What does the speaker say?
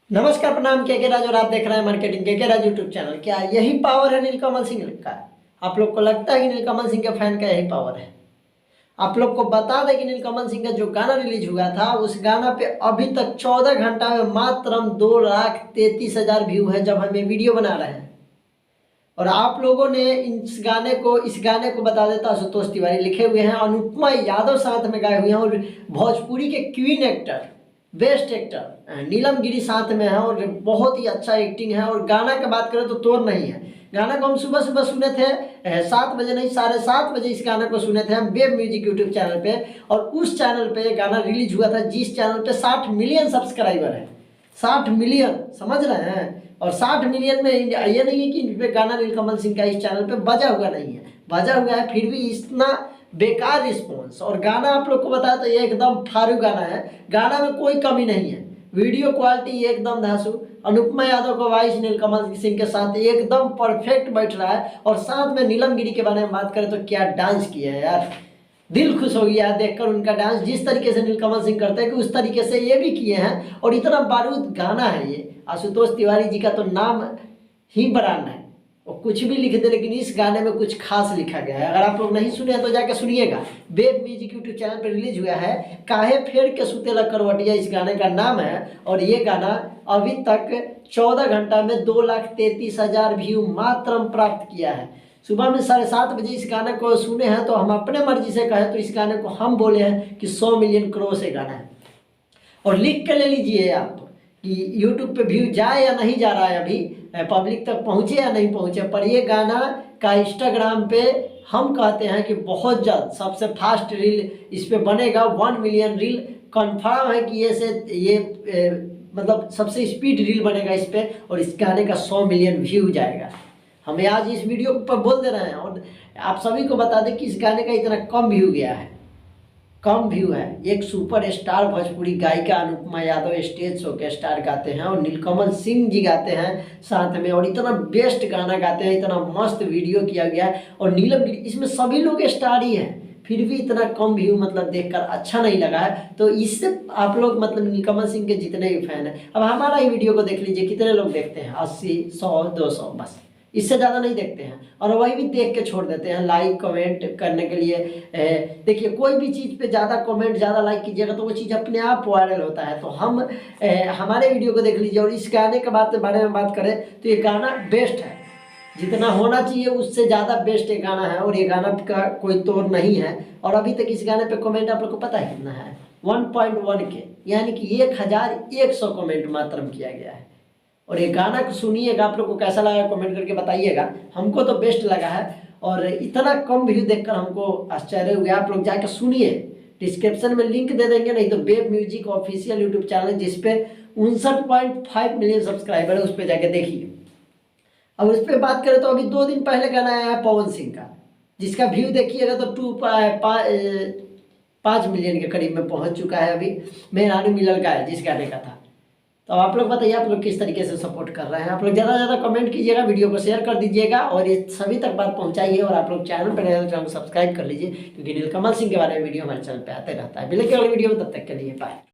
नमस्कार, प्रणाम। के राजू और आप देख रहे हैं मार्केटिंग के राजू यूट्यूब चैनल। क्या यही पावर है नीलकमल सिंह का? आप लोग को लगता है कि नीलकमल सिंह के फैन का यही पावर है? आप लोग को बता दें कि नीलकमल सिंह का जो गाना रिलीज हुआ था, उस गाना पे अभी तक 14 घंटा में मात्र 2,33,000 व्यू है जब हम ये वीडियो बना रहे हैं। और आप लोगों ने इस गाने को बता देता आशुतोष तिवारी लिखे हुए हैं, अनुपमा यादव साथ में गाए हुए हैं, और भोजपुरी के क्वीन एक्टर, बेस्ट एक्टर नीलम गिरी साथ में है, और बहुत ही अच्छा एक्टिंग है। और गाना की बात करें तो तोड़ नहीं है। गाना को हम सुबह सुबह सुने थे, 7 बजे नहीं 7:30 बजे इस गाने को सुने थे हम वेब म्यूजिक यूट्यूब चैनल पे। और उस चैनल पे गाना रिलीज हुआ था जिस चैनल पे 60 मिलियन सब्सक्राइबर है। 60 मिलियन, समझ रहे हैं? और 60 मिलियन में ये नहीं है कि इन पे गाना नीलकमल सिंह का इस चैनल पे बजा हुआ नहीं है, बजा हुआ है, फिर भी इतना बेकार रिस्पॉन्स। और गाना आप लोग को बताया तो ये एकदम फारू गाना है, गाना में कोई कमी नहीं है, वीडियो क्वालिटी एकदम धांसू। अनुपमा यादव का वॉइस नीलकमल सिंह के साथ एकदम परफेक्ट बैठ रहा है। और साथ में नीलम गिरी के बारे में बात करें तो क्या डांस किया है यार, दिल खुश हो गया देखकर उनका डांस। जिस तरीके से नीलकमल सिंह करते हैं कि उस तरीके से ये भी किए हैं। और इतना बारूद गाना है ये, आशुतोष तिवारी जी का तो नाम ही ब्रांड है, और कुछ भी लिख दे, लेकिन इस गाने में कुछ खास लिखा गया है। अगर आप लोग नहीं सुने हैं तो जाकर सुनिएगा, वेब म्यूजिक यूट्यूब चैनल पर रिलीज हुआ है। काहे फेर के सुतेला करवटिया इस गाने का नाम है। और ये गाना अभी तक 14 घंटा में 2,33,000 व्यू मात्र प्राप्त किया है। सुबह में 7:30 बजे इस गाने को सुने हैं, तो हम अपने मर्जी से कहें तो इस गाने को हम बोले हैं कि 100 मिलियन क्रॉस ये गाना है। और लिख के ले लीजिए आप कि यूट्यूब पे व्यू जाए या नहीं जा रहा है, अभी पब्लिक तक पहुँचे या नहीं पहुँचे, पर ये गाना का इंस्टाग्राम पे हम कहते हैं कि बहुत जल्द सबसे फास्ट रील इस पे बनेगा। 1 मिलियन रील कन्फर्म है कि मतलब सबसे स्पीड रील बनेगा इस पे। और इस गाने का 100 मिलियन व्यू जाएगा। हमें आज इस वीडियो पर बोल दे रहे हैं, और आप सभी को बता दें कि इस गाने का इतना कम व्यू गया है, कम व्यू है। एक सुपर स्टार भोजपुरी गायिका अनुपमा यादव स्टेज शो के स्टार गाते हैं, और नीलकमल सिंह जी गाते हैं साथ में, और इतना बेस्ट गाना गाते हैं, इतना मस्त वीडियो किया गया है। और नीलम गिरी, इसमें सभी लोग स्टार ही हैं, फिर भी इतना कम व्यू मतलब देखकर अच्छा नहीं लगा है। तो इससे आप लोग मतलब नीलकमल सिंह के जितने भी फैन हैं, अब हमारा ही वीडियो को देख लीजिए, कितने लोग देखते हैं? 80, 100, 200, बस, इससे ज़्यादा नहीं देखते हैं। और वही भी देख के छोड़ देते हैं लाइक कमेंट करने के लिए। देखिए, कोई भी चीज़ पे ज़्यादा कमेंट ज़्यादा लाइक कीजिएगा तो वो चीज़ अपने आप वायरल होता है। तो हम हमारे वीडियो को देख लीजिए। और इस गाने के बारे में बात करें तो ये गाना बेस्ट है, जितना होना चाहिए उससे ज़्यादा बेस्ट ये गाना है। और ये गाना का कोई तोड़ नहीं है। और अभी तक इस गाने पे कमेंट आप लोग को पता है कितना है? 1.1 के, यानी कि 1,100 कमेंट मात्र किया गया है। और ये गाना को सुनिएगा, आप लोग को कैसा लगा कमेंट करके बताइएगा। हमको तो बेस्ट लगा है, और इतना कम व्यू देखकर हमको आश्चर्य हो गया। आप लोग जाकर सुनिए, डिस्क्रिप्शन में लिंक दे देंगे, नहीं तो web music official YouTube channel जिसपे 59.5 मिलियन सब्सक्राइबर है, उस पर जाके देखिए। अब उस पर बात करें तो अभी 2 दिन पहले गाना आया है पवन सिंह का, जिसका व्यू देखिएगा तो 5 मिलियन के करीब में पहुंच चुका है। अभी मेहरारू मिलल का है जिस गाने का था। तो आप लोग बताइए, आप लोग किस तरीके से सपोर्ट कर रहे हैं? आप लोग ज़्यादा से ज़्यादा कमेंट कीजिएगा, वीडियो को शेयर कर दीजिएगा, और ये सभी तक बात पहुंचाइए। और आप लोग चैनल पर नए हैं तो चैनल सब्सक्राइब कर लीजिए, क्योंकि नीलकमल सिंह के बारे में वीडियो हमारे चैनल पे आते रहता है। मिलेंगे अगले वीडियो में, तब तक के लिए बाय।